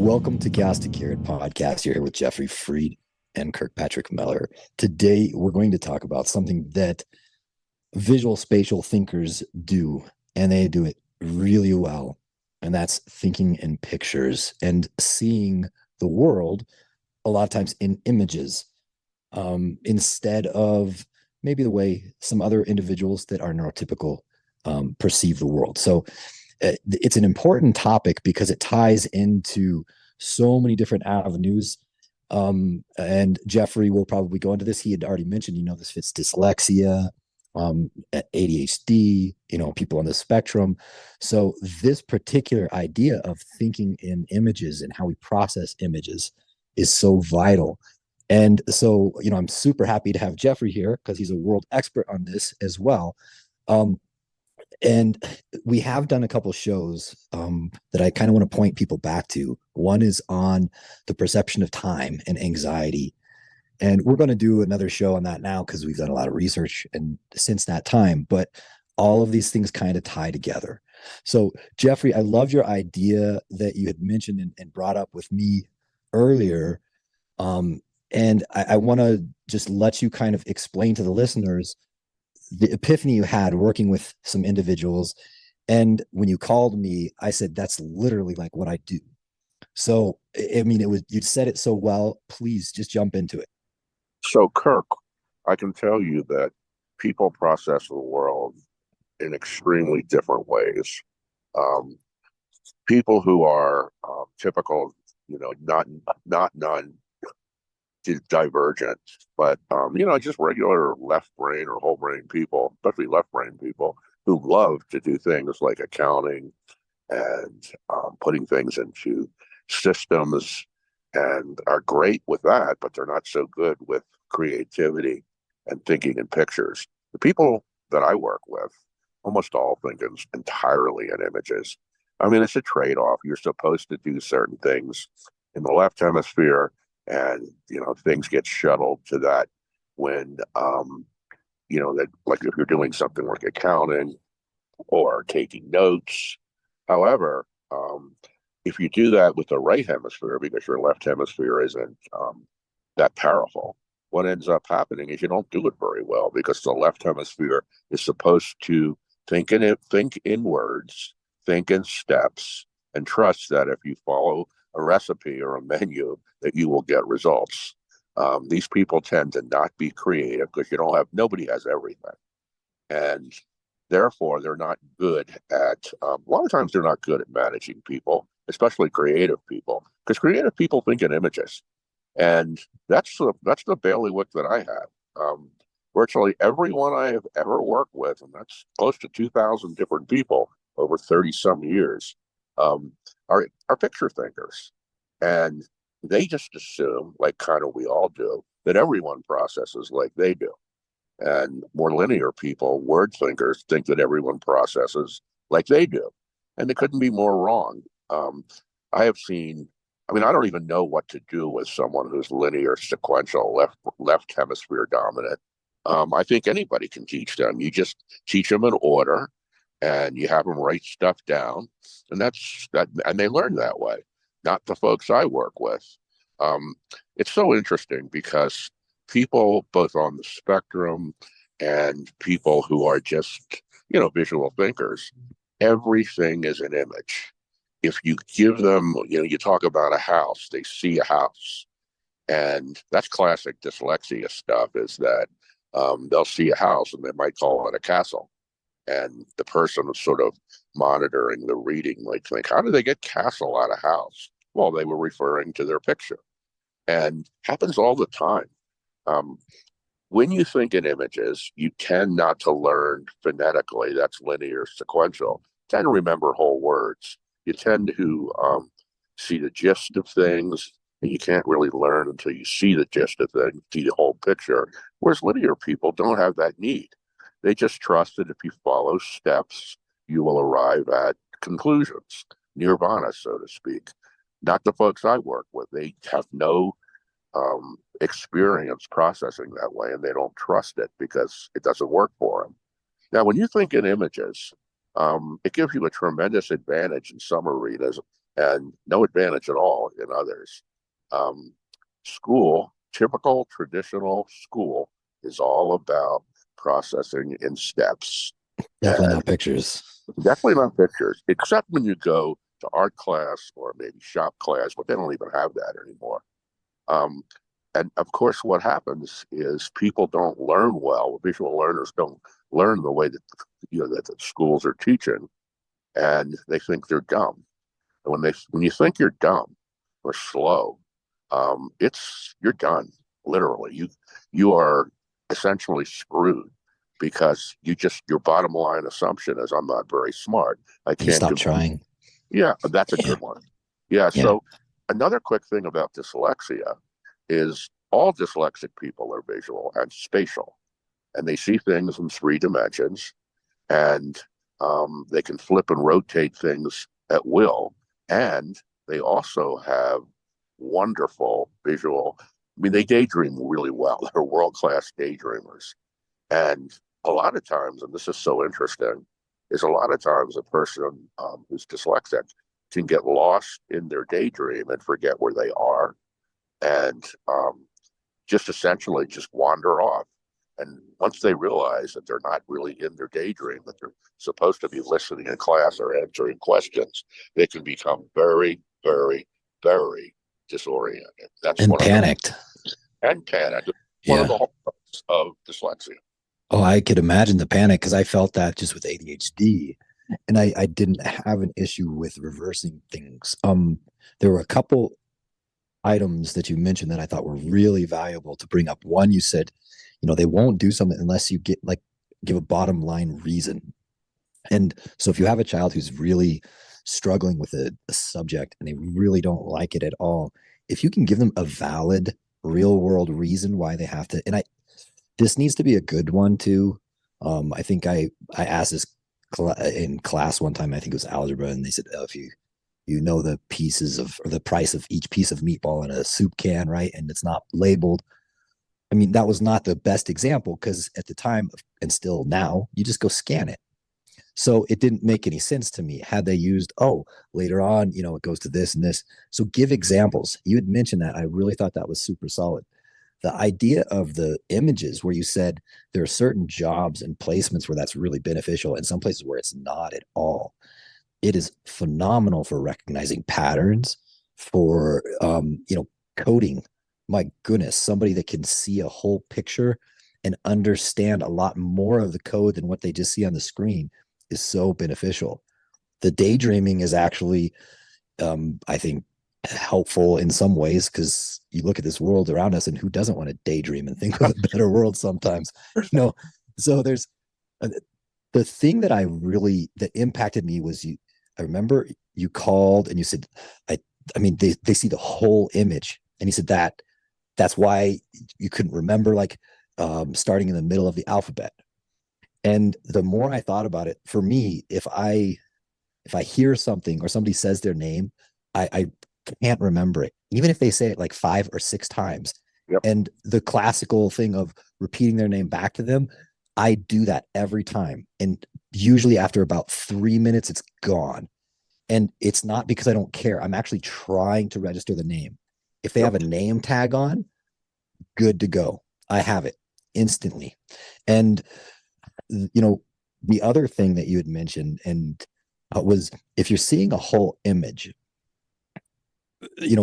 Welcome to Chaos2Cured podcast. You're here with Jeffrey Fried and Kirk Patrick Miller. Today, we're going to talk about something that visual spatial thinkers do, and they do it really well. And that's thinking in pictures and seeing the world a lot of times in images instead of maybe the way some other individuals that are neurotypical perceive the world. So it's an important topic because it ties into so many different avenues. And Jeffrey will probably go into this. He had already mentioned, this fits dyslexia, ADHD, people on the spectrum. So this particular idea of thinking in images and how we process images is so vital. And so, I'm super happy to have Jeffrey here because he's a world expert on this as well. And we have done a couple shows that I kind of want to point people back to. One is on the perception of time and anxiety. And we're going to do another show on that now because we've done a lot of research and since that time. But all of these things kind of tie together. So, Jeffrey, I love your idea that you had mentioned and brought up with me earlier. And I want to just let you kind of explain to the listeners the epiphany you had working with some individuals. And when you called me, I said, that's literally like what I do. So, you'd said it so well. Please just jump into it. So, Kirk, I can tell you that people process the world in extremely different ways. Um, People who are typical, not divergent, but just regular left brain or whole brain people, especially left brain people who love to do things like accounting and putting things into systems and are great with that, but they're not so good with creativity and thinking in pictures. The people that I work with almost all think entirely in images. I mean, it's a trade-off. You're supposed to do certain things in the left hemisphere, and things get shuttled to that when that, like, if you're doing something like accounting or taking notes. However, if you do that with the right hemisphere, because your left hemisphere isn't that powerful, what ends up happening is you don't do it very well because the left hemisphere is supposed to think in words, think in steps, and trust that if you follow a recipe or a menu, that you will get results. These people tend to not be creative because nobody has everything. And therefore, they're not good at, a lot of times they're not good at managing people, especially creative people, because creative people think in images. And that's the bailiwick that I have. Virtually everyone I have ever worked with, and that's close to 2,000 different people over 30 some years, are picture thinkers. And they just assume, like kind of we all do, that everyone processes like they do. And more linear people, word thinkers, think that everyone processes like they do. And they couldn't be more wrong. I have seen, I don't even know what to do with someone who's linear, sequential, left hemisphere dominant. I think anybody can teach them. You just teach them an order and you have them write stuff down. And that's that. And they learn that way, not the folks I work with. It's so interesting because people both on the spectrum and people who are just, visual thinkers, everything is an image. If you give them, you talk about a house, they see a house. And that's classic dyslexia stuff, is that they'll see a house and they might call it a castle. And the person is sort of monitoring the reading, like, think, how did they get castle out of house? Well, they were referring to their picture. And happens all the time. When you think in images, you tend not to learn phonetically. That's linear, sequential. You tend to remember whole words. You tend to see the gist of things, and you can't really learn until you see the gist of things, see the whole picture. Whereas linear people don't have that need. They just trust that if you follow steps, you will arrive at conclusions, nirvana, so to speak. Not the folks I work with. They have no experience processing that way, and they don't trust it because it doesn't work for them. Now, when you think in images, it gives you a tremendous advantage in some arenas, and no advantage at all in others. Um, School, typical traditional school, is all about processing in steps, Definitely and not pictures. definitely not pictures, except when you go to art class or maybe shop class, but they don't even have that anymore. Um, and of course, what happens is people don't learn well. Visual learners don't learn the way that that the schools are teaching, and they think they're dumb. And when you think you're dumb or slow, it's you're done. Literally, you are essentially screwed because your bottom line assumption is I'm not very smart. I You can't stop compute. trying. Yeah, that's a Yeah. good one. Yeah. Yeah. So another quick thing about dyslexia is all dyslexic people are visual and spatial, and they see things in three dimensions, and they can flip and rotate things at will, and they also have wonderful visual. I mean, they daydream really well. They're world class daydreamers, and a lot of times, and this is so interesting, is a lot of times a person who's dyslexic can get lost in their daydream and forget where they are, and just essentially just wander off. And once they realize that they're not really in their daydream, that they're supposed to be listening in class or answering questions, they can become very, very, very disoriented. That's And one of the panicked. and panic. One of Yeah. the hallmarks of dyslexia. Oh, I could imagine the panic because I felt that just with ADHD. And I didn't have an issue with reversing things. There were a couple items that you mentioned that I thought were really valuable to bring up. One, you said, they won't do something unless you give a bottom line reason. And so if you have a child who's really struggling with a subject and they really don't like it at all, if you can give them a valid real world reason why they have to, and this needs to be a good one too. I think I asked this in class one time. I think it was algebra, and they said, oh, if you know the pieces of or the price of each piece of meatball in a soup can, right? And it's not labeled. I mean, that was not the best example because at the time and still now, you just go scan it. So it didn't make any sense to me. Had they used, oh, later on, it goes to this and this. So give examples. You had mentioned that. I really thought that was super solid. The idea of the images where you said there are certain jobs and placements where that's really beneficial and some places where it's not at all. It is phenomenal for recognizing patterns, for coding. My goodness, somebody that can see a whole picture and understand a lot more of the code than what they just see on the screen is so beneficial. The daydreaming is actually, I think, helpful in some ways because you look at this world around us and who doesn't want to daydream and think of a better world sometimes, So there's the thing that impacted me was I remember you called and you said, I mean, they see the whole image. And he said that's why you couldn't remember, like, starting in the middle of the alphabet. And the more I thought about it, for me, if I hear something or somebody says their name, I can't remember it, even if they say it like 5 or 6 times. Yep. And the classical thing of repeating their name back to them, I do that every time. And usually after about 3 minutes, it's gone. And it's not because I don't care. I'm actually trying to register the name. If they Yep. have a name tag on, good to go. I have it instantly. And, the other thing that you had mentioned and was if you're seeing a whole image,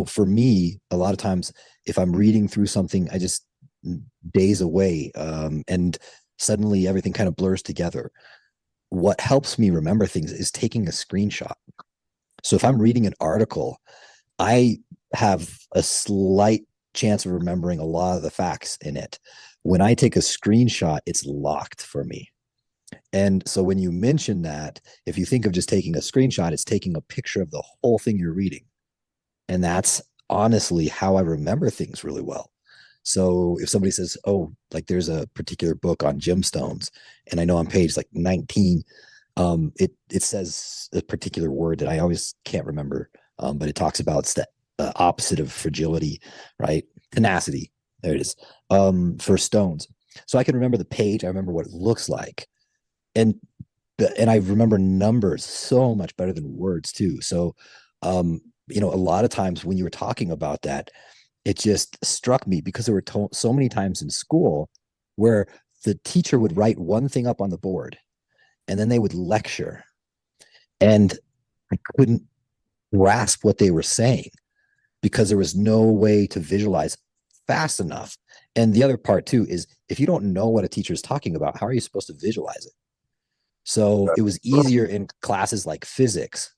for me, a lot of times if I'm reading through something, I just daze away, and suddenly everything kind of blurs together. What helps me remember things is taking a screenshot. So if I'm reading an article, I have a slight chance of remembering a lot of the facts in it. When I take a screenshot, it's locked for me. And so when you mention that, if you think of just taking a screenshot, it's taking a picture of the whole thing you're reading. And that's honestly how I remember things really well. So if somebody says, oh, like there's a particular book on gemstones, and I know on page like 19, it says a particular word that I always can't remember, but it talks about it's the opposite of fragility, right? Tenacity. There it is. For stones. So I can remember the page. I remember what it looks like, and I remember numbers so much better than words too. So A lot of times when you were talking about that, it just struck me because there were so many times in school where the teacher would write one thing up on the board and then they would lecture, and I couldn't grasp what they were saying because there was no way to visualize fast enough. And the other part too is if you don't know what a teacher is talking about, how are you supposed to visualize it? So it was easier in classes like physics.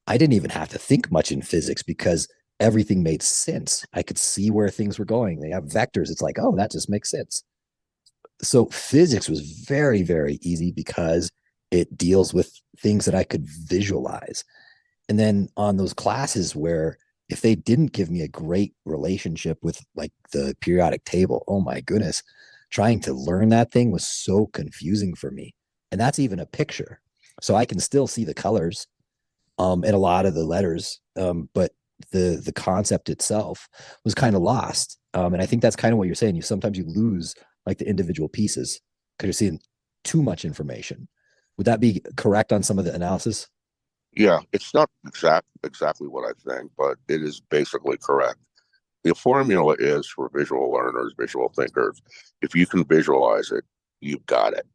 I didn't even have to think much in physics because everything made sense. I could see where things were going. They have vectors. It's like, oh, that just makes sense. So physics was very, very easy because it deals with things that I could visualize. And then on those classes where if they didn't give me a great relationship with like the periodic table, oh my goodness, trying to learn that thing was so confusing for me. And that's even a picture. So I can still see the colors and a lot of the letters, but the concept itself was kind of lost. And I think that's kind of what you're saying. Sometimes you lose like the individual pieces because you're seeing too much information. Would that be correct on some of the analysis? Yeah, it's not exactly what I think, but it is basically correct. The formula is for visual learners, visual thinkers. If you can visualize it, you've got it.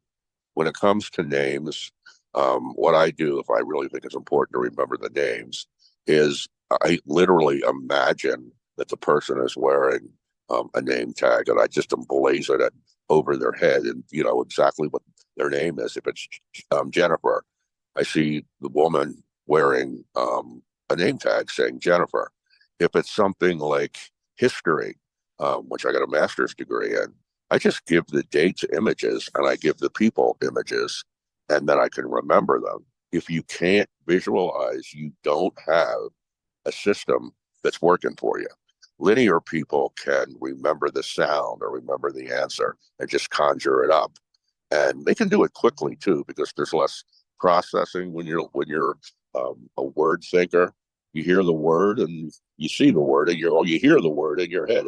When it comes to names, what I do, if I really think it's important to remember the names, is I literally imagine that the person is wearing a name tag, and I just emblazon it over their head, and you know exactly what their name is. If it's Jennifer, I see the woman wearing a name tag saying Jennifer. If it's something like history, which I got a master's degree in, I just give the dates images and I give the people images, and then I can remember them. If you can't visualize, you don't have a system that's working for you. Linear people can remember the sound or remember the answer and just conjure it up. And they can do it quickly too, because there's less processing when you're a word thinker. You hear the word and you see the word, or you hear the word in your head.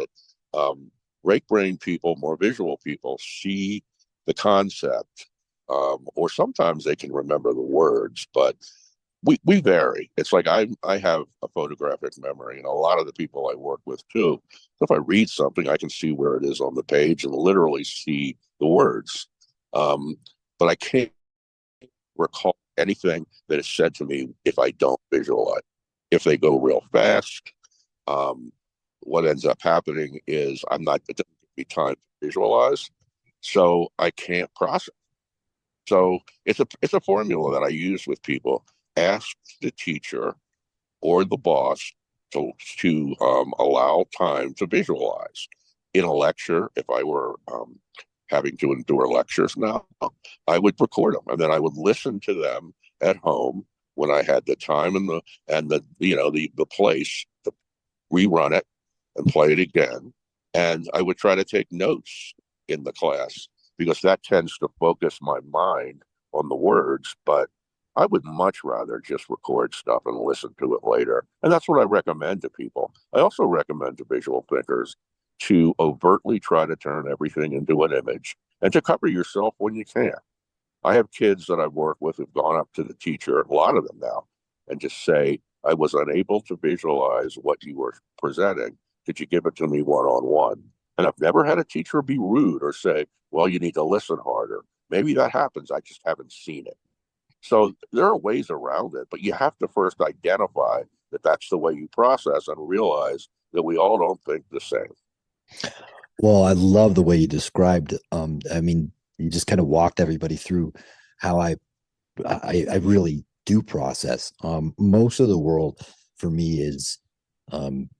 Rake brain people, more visual people, see the concept, or sometimes they can remember the words, but we vary. It's like I have a photographic memory, and a lot of the people I work with too. So if I read something, I can see where it is on the page and literally see the words. Um, but I can't recall anything that is said to me if I don't visualize. If they go real fast, um, what ends up happening is it doesn't give me time to visualize, so I can't process. So it's a formula that I use with people. Ask the teacher or the boss to allow time to visualize. In a lecture, if I were having to endure lectures now, I would record them and then I would listen to them at home when I had the time and the the place to rerun it and play it again. And I would try to take notes in the class because that tends to focus my mind on the words. But I would much rather just record stuff and listen to it later. And that's what I recommend to people. I also recommend to visual thinkers to overtly try to turn everything into an image and to cover yourself when you can. I have kids that I've worked with who've gone up to the teacher, a lot of them now, and just say, I was unable to visualize what you were presenting. Could you give it to me one on one? And I've never had a teacher be rude or say, well, you need to listen harder. Maybe that happens. I just haven't seen it. So there are ways around it, but you have to first identify that that's the way you process and realize that we all don't think the same. Well, I love the way you described. I mean, you just kind of walked everybody through how I really do process. Most of the world for me is um,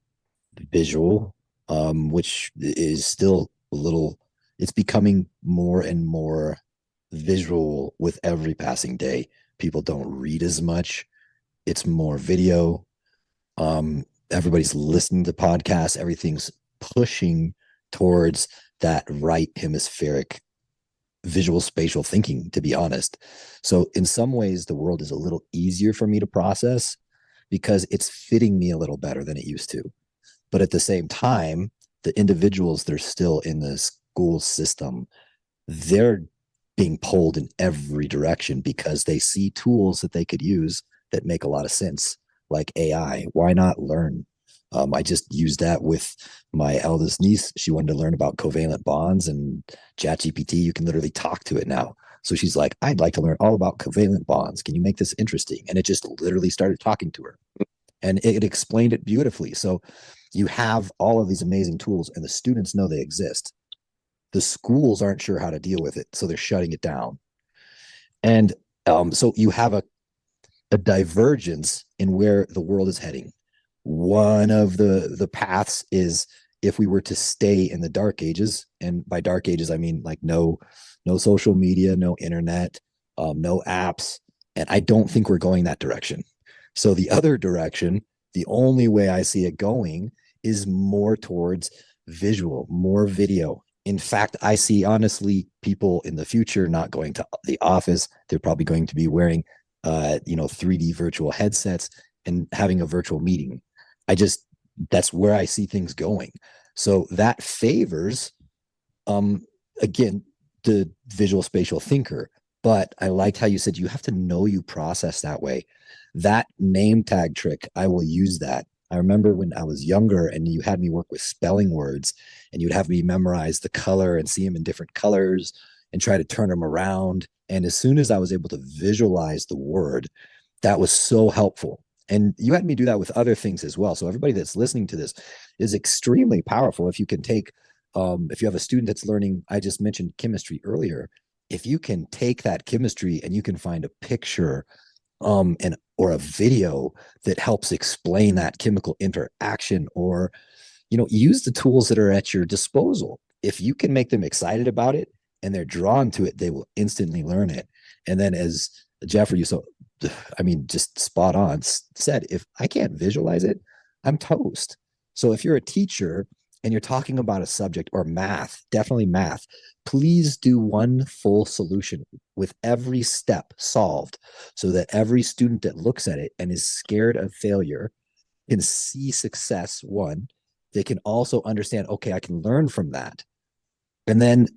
visual, which is still a little. It's becoming more and more visual with every passing day. People don't read as much. It's more video. Everybody's listening to podcasts. Everything's pushing towards that right hemispheric visual spatial thinking, to be honest. So in some ways, the world is a little easier for me to process because it's fitting me a little better than it used to. But at the same time, the individuals that are still in the school system, they're being pulled in every direction because they see tools that they could use that make a lot of sense, like AI. Why not learn? I just used that with my eldest niece. She wanted to learn about covalent bonds, and ChatGPT, you can literally talk to it now. So she's like, I'd like to learn all about covalent bonds. Can you make this interesting? And it just literally started talking to her, and it explained it beautifully. So you have all of these amazing tools, and the students know they exist. The schools aren't sure how to deal with it, so they're shutting it down. And so you have a divergence in where the world is heading. One of the paths is if we were to stay in the dark ages, and by dark ages I mean like no social media, no internet, no apps, and I don't think we're going that direction. So the other direction, the only way I see it going is more towards visual, more video. In fact, I see honestly people in the future not going to the office. They're probably going to be wearing 3D virtual headsets and having a virtual meeting. I just That's where I see things going. So that favors again the visual spatial thinker. But I liked how you said you have to know you process that way. That name tag trick, I will use that. I remember when I was younger and you had me work with spelling words, and you'd have me memorize the color and see them in different colors and try to turn them around. And as soon as I was able to visualize the word, that was so helpful. And you had me do that with other things as well. So everybody that's listening to this is extremely powerful. If you can take, if you have a student that's learning, I just mentioned chemistry earlier. If you can take that chemistry and you can find a picture and or a video that helps explain that chemical interaction, or use the tools that are at your disposal. If you can make them excited about it and they're drawn to it, they will instantly learn it. And then, as Jeffrey, just spot on said, if I can't visualize it, I'm toast. So if you're a teacher and you're talking about a subject, or math, definitely math, please do one full solution with every step solved, so that every student that looks at it and is scared of failure can see success. One, they can also understand, okay, I can learn from that. And then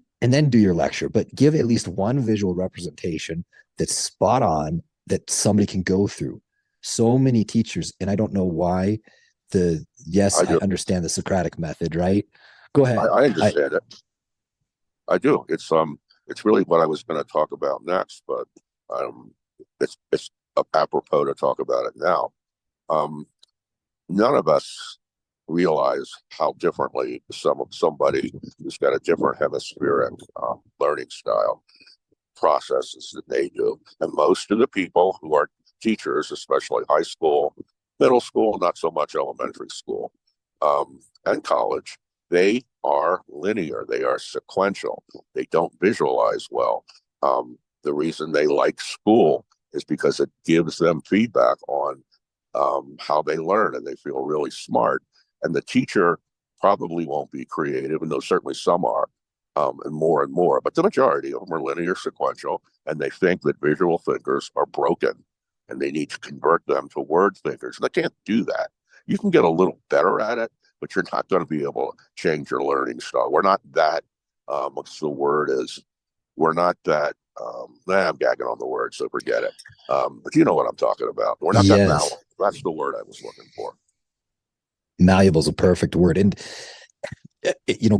do your lecture, but give at least one visual representation that's spot on, that somebody can go through. So many teachers, and I don't know why, I understand the Socratic method, right? Go ahead. I understand it. I do. It's really what I was going to talk about next, but um, it's apropos to talk about it now. None of us realize how differently somebody who's got a different hemispheric learning style processes than they do. And most of the people who are teachers, especially high school, middle school, not so much elementary school, and college, they are linear, they are sequential, they don't visualize well. The reason they like school is because it gives them feedback on how they learn, and they feel really smart. And the teacher probably won't be creative, and though certainly some are, and more. But the majority of them are linear sequential, and they think that visual thinkers are broken, and they need to convert them to word thinkers. And they can't do that. You can get a little better at it, but you're not going to be able to change your learning style. We're not that, what's the word is, we're not that, I'm gagging on the word, so forget it. But you know what I'm talking about. We're not that Yes. malleable. That's the word I was looking for. Malleable is a perfect word. And,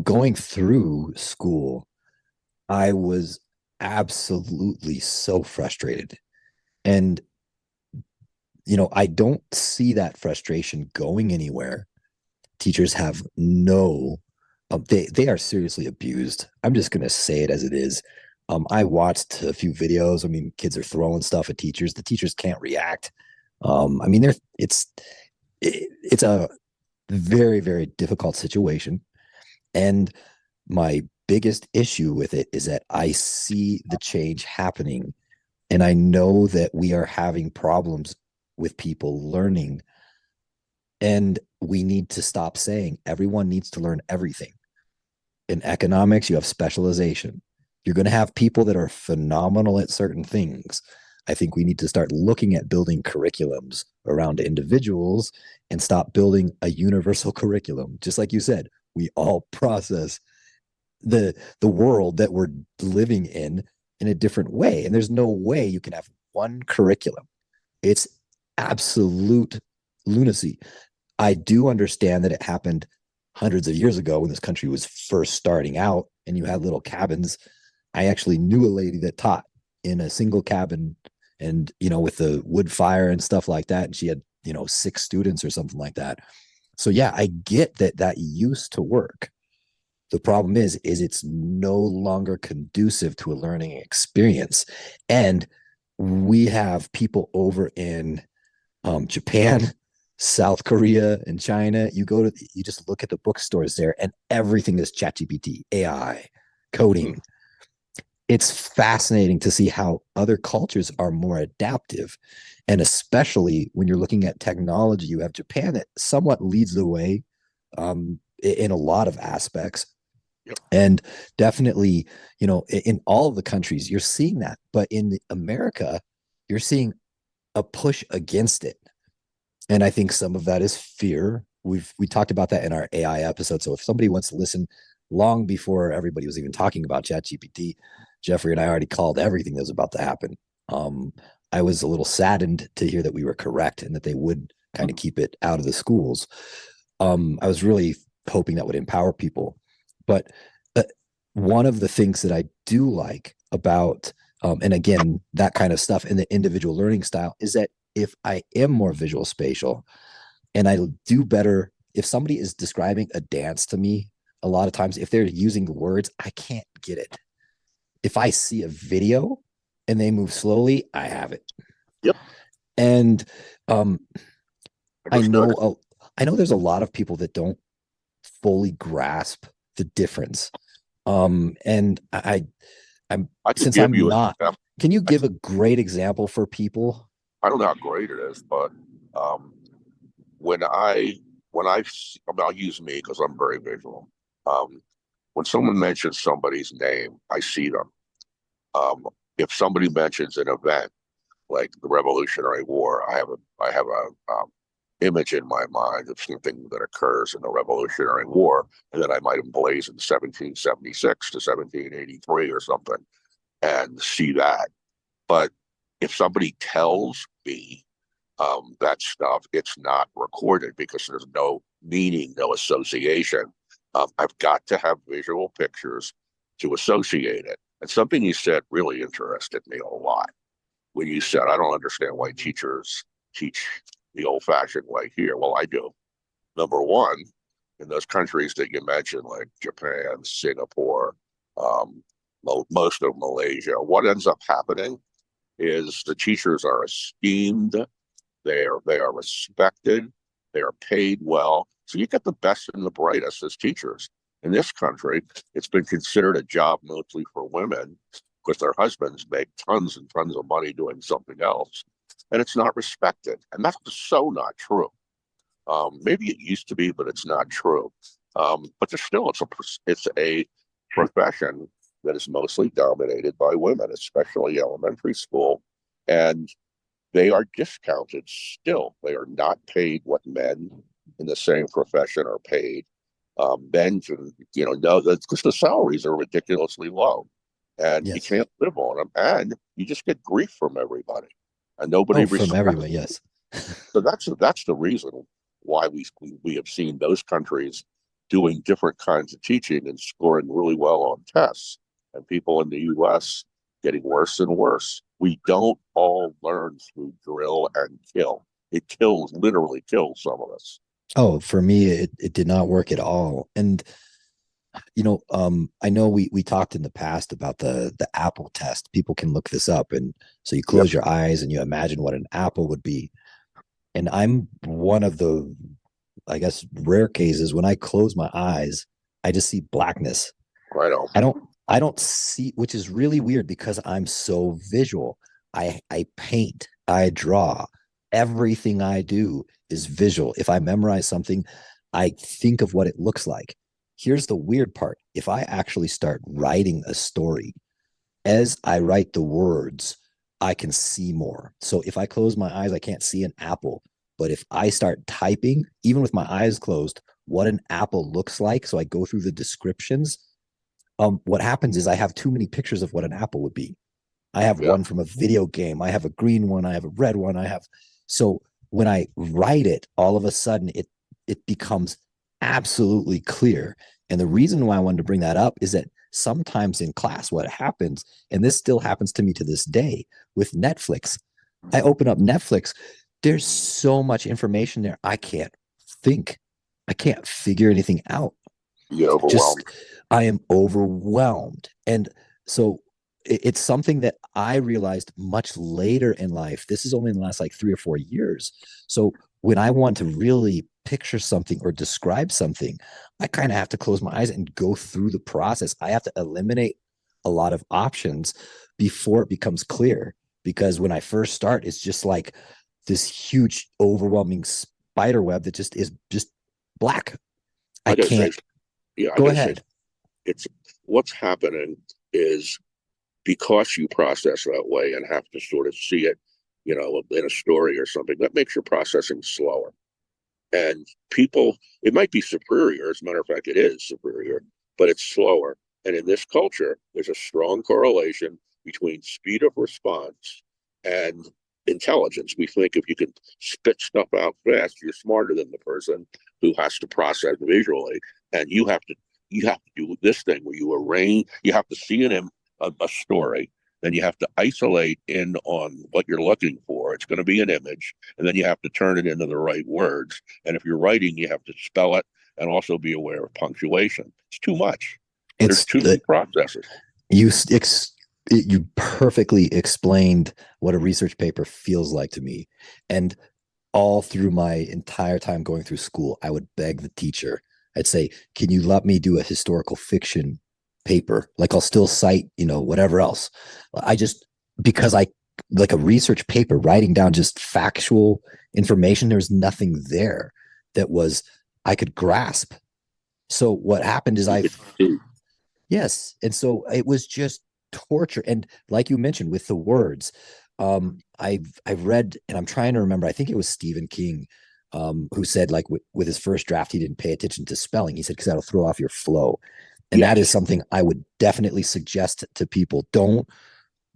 going through school, I was absolutely so frustrated. And, I don't see that frustration going anywhere. Teachers have no, they are seriously abused. I'm just going to say it as it is. I watched a few videos. I mean, kids are throwing stuff at teachers. The teachers can't react. I mean, it's a very, very difficult situation. And my biggest issue with it is that I see the change happening, and I know that we are having problems with people learning. And we need to stop saying everyone needs to learn everything. In economics, you have specialization. You're going to have people that are phenomenal at certain things. I think we need to start looking at building curriculums around individuals and stop building a universal curriculum. Just like you said, we all process the world that we're living in a different way. And there's no way you can have one curriculum. It's absolute lunacy. I do understand that it happened hundreds of years ago when this country was first starting out and you had little cabins. I actually knew a lady that taught in a single cabin and, with the wood fire and stuff like that. And she had, 6 students or something like that. So yeah, I get that that used to work. The problem is it's no longer conducive to a learning experience. And we have people over in Japan, South Korea, and China. You just look at the bookstores there, and everything is ChatGPT, AI, coding. It's fascinating to see how other cultures are more adaptive. And especially when you're looking at technology, you have Japan that somewhat leads the way in a lot of aspects. Yep. And definitely, in all of the countries, you're seeing that. But in America, you're seeing a push against it. And I think some of that is fear. We talked about that in our AI episode. So if somebody wants to listen long before everybody was even talking about ChatGPT, Jeffrey and I already called everything that was about to happen. I was a little saddened to hear that we were correct and that they would kind of keep it out of the schools. I was really hoping that would empower people. But one of the things that I do like about, and again, that kind of stuff in the individual learning style is that if I am more visual spatial and I do better, if somebody is describing a dance to me, a lot of times, if they're using the words, I can't get it. If I see a video and they move slowly, I have it. Yep. And I Understood. know there's a lot of people that don't fully grasp the difference. And I'm I can since give I'm you an not, example. can you give a great example for people? I don't know how great it is, but um, when I'll use me because I'm very visual. Um, when someone mentions somebody's name, I see them. If somebody mentions an event like the Revolutionary War, I have a image in my mind of something that occurs in the Revolutionary War, and then I might emblazon 1776 to 1783 or something and see that. But if somebody tells me that stuff, it's not recorded because there's no meaning, no association. I've got to have visual pictures to associate it. And something you said really interested me a lot when you said, I don't understand why teachers teach the old fashioned way here. Well, I do. Number one, in those countries that you mentioned, like Japan, Singapore, um, most of Malaysia, what ends up happening is the teachers are esteemed, they are respected, they are paid well. So you get the best and the brightest as teachers. In this country, it's been considered a job mostly for women because their husbands make tons and tons of money doing something else, and it's not respected. And that's so not true. Maybe it used to be, but it's not true. But there's still it's a profession that is mostly dominated by women, especially elementary school, and they are discounted still. They are not paid what men in the same profession are paid. Men can, no, that's because the salaries are ridiculously low, and you Yes. can't live on them, and you just get grief from everybody, and nobody Oh, from respects. everyone. Yes. So that's the reason why we have seen those countries doing different kinds of teaching and scoring really well on tests, and people in the U.S. getting worse and worse. We don't all learn through drill and kill. It literally kills some of us. Oh, for me, it did not work at all. And I know we talked in the past about the apple test. People can look this up, and so you Yep. close your eyes and you imagine what an apple would be. And I'm one of the, I guess, rare cases when I close my eyes, I just see blackness. Right on. I don't see, which is really weird because I'm so visual. I paint, I draw. Everything I do is visual. If I memorize something, I think of what it looks like. Here's the weird part. If I actually start writing a story, as I write the words, I can see more. So if I close my eyes, I can't see an apple. But if I start typing, even with my eyes closed, what an apple looks like, so I go through the descriptions, what happens is I have too many pictures of what an apple would be. I have Yeah. one from a video game. I have a green one. I have a red one. So when I write it, all of a sudden it becomes absolutely clear. And the reason why I wanted to bring that up is that sometimes in class, what happens, and this still happens to me to this day with Netflix, I open up Netflix, there's so much information there. I can't think, I can't figure anything out. You get Just, overwhelmed. I am overwhelmed. And so it's something that I realized much later in life. This is only in the last like 3 or 4 years. So when I want to really picture something or describe something, I kind of have to close my eyes and go through the process. I have to eliminate a lot of options before it becomes clear. Because when I first start, it's just like this huge, overwhelming spider web that just is just black. I I gotta say, can't. yeah, I Go gotta say, ahead. it's what's happening is because you process that way and have to sort of see it, in a story or something, that makes your processing slower. And people, it might be superior. As a matter of fact, it is superior, but it's slower. And in this culture, there's a strong correlation between speed of response and intelligence. We think if you can spit stuff out fast, you're smarter than the person who has to process visually. And you have to do this thing where you arrange. You have to see a story. Then you have to isolate in on what you're looking for. It's going to be an image, and then you have to turn it into the right words. And if you're writing, you have to spell it and also be aware of punctuation. It's too much. There's It's too the many processes. you you perfectly explained what a research paper feels like to me. And all through my entire time going through school, I would beg the teacher. I'd say, "Can you let me do a historical fiction paper? Like I'll still cite, whatever else." I just because I like a research paper, writing down just factual information. There's nothing there that was I could grasp. So what happened is You could see. yes. And so it was just torture. And like you mentioned with the words, I've read and I'm trying to remember, I think it was Stephen King, who said like with his first draft, he didn't pay attention to spelling. He said, because that'll throw off your flow. And that is Yes, something I would definitely suggest to people. Don't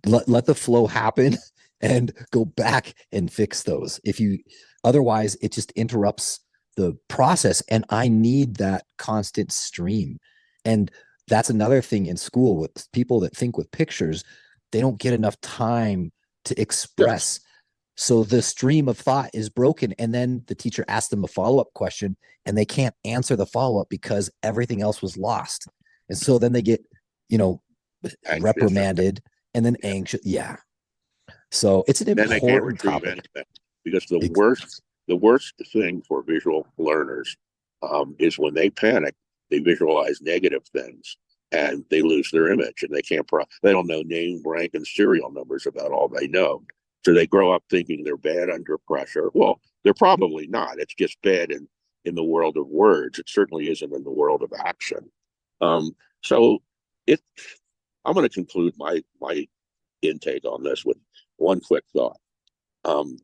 let the flow happen and go back and fix those. If you otherwise it just interrupts the process. And I need that constant stream. And that's another thing in school with people that think with pictures, they don't get enough time to yes. express. So the stream of thought is broken. And then the teacher asks them a follow-up question and they can't answer the follow-up because everything else was lost. And so then they get, you know, Anxious, and reprimanded and then yeah. anxious. Yeah. So it's an Then they can't important retrieve topic. anything because the worst thing for visual learners is when they panic, they visualize negative things and they lose their image and they don't know name, rank, and serial numbers about all they know. So they grow up thinking they're bad under pressure. Well, they're probably not. It's just bad in the world of words. It certainly isn't in the world of action. So it I'm going to conclude my intake on this with one quick thought. Um,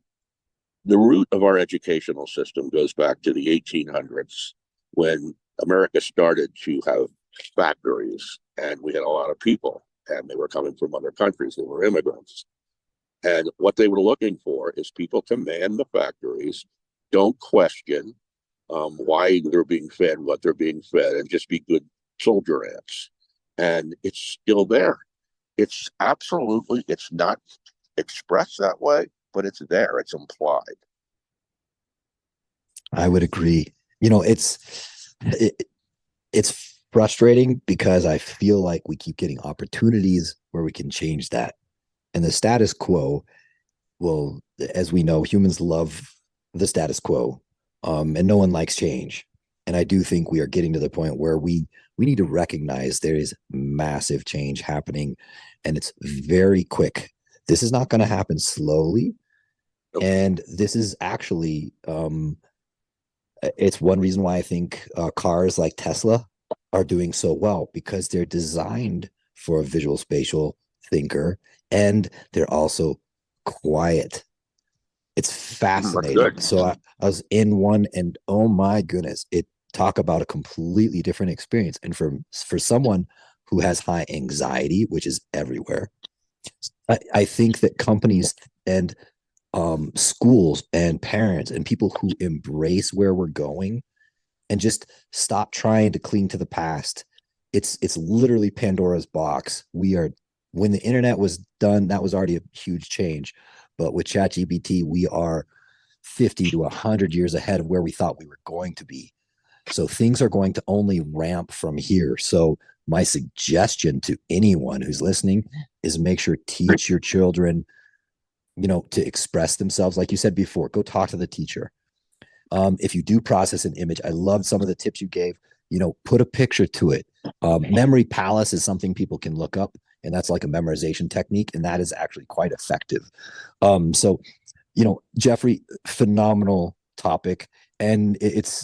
the root of our educational system goes back to the 1800s when America started to have factories and we had a lot of people and they were coming from other countries. They were immigrants. And what they were looking for is people to man the factories, don't question why they're being fed, what they're being fed, and just be good soldier ants. And it's still there. It's not expressed that way, but it's there. It's implied. I would agree. It's frustrating because I feel like we keep getting opportunities where we can change that. And the status quo, well, as we know, humans love the status quo, and no one likes change. And I do think we are getting to the point where we need to recognize there is massive change happening, and it's very quick. This is not going to happen slowly, Nope. and this is actually it's one reason why I think cars like Tesla are doing so well because they're designed for a visual spatial thinker and they're also quiet. It's That's fascinating. good. So I was in one and oh my goodness, it talk about a completely different experience. And for someone who has high anxiety, which is everywhere, I think that companies and schools and parents and people who embrace where we're going and just stop trying to cling to the past. It's literally Pandora's box. When the internet was done, that was already a huge change. But with ChatGPT, we are 50 to 100 years ahead of where we thought we were going to be. So things are going to only ramp from here. So my suggestion to anyone who's listening is make sure teach your children, to express themselves. Like you said before, go talk to the teacher. If you do process an image, I loved some of the tips you gave. Put a picture to it. Memory palace is something people can look up, and that's like a memorization technique, and that is actually quite effective. So, Jeffrey, phenomenal topic, and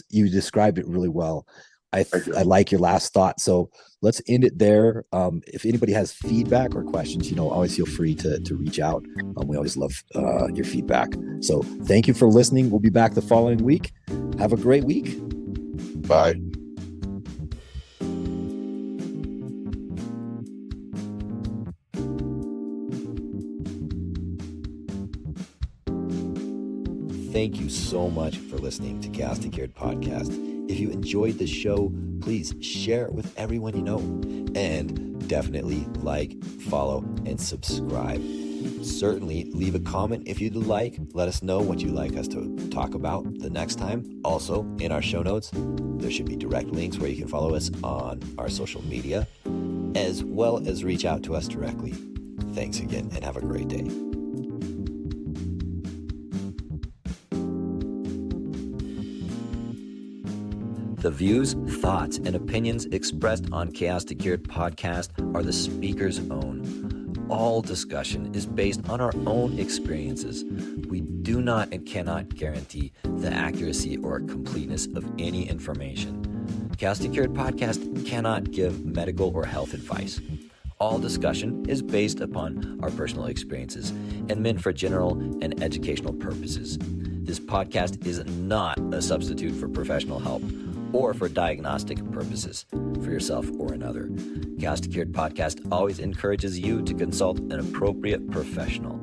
you described it really well. I like your last thought. So let's end it there. If anybody has feedback or questions, always feel free to reach out. We always love your feedback. So thank you for listening. We'll be back the following week. Have a great week. Bye. Thank you so much for listening to Chaos2Cured podcast. If you enjoyed the show, please share it with everyone you know, and definitely like, follow, and subscribe. Certainly leave a comment if you'd like. Let us know what you'd like us to talk about the next time. Also, in our show notes, there should be direct links where you can follow us on our social media, as well as reach out to us directly. Thanks again, and have a great day. The views, thoughts, and opinions expressed on Chaos2Cured podcast are the speaker's own. All discussion is based on our own experiences. We do not and cannot guarantee the accuracy or completeness of any information. Chaos2Cured podcast cannot give medical or health advice. All discussion is based upon our personal experiences and meant for general and educational purposes. This podcast is not a substitute for professional help or for diagnostic purposes for yourself or another. Chaos2Cured podcast always encourages you to consult an appropriate professional.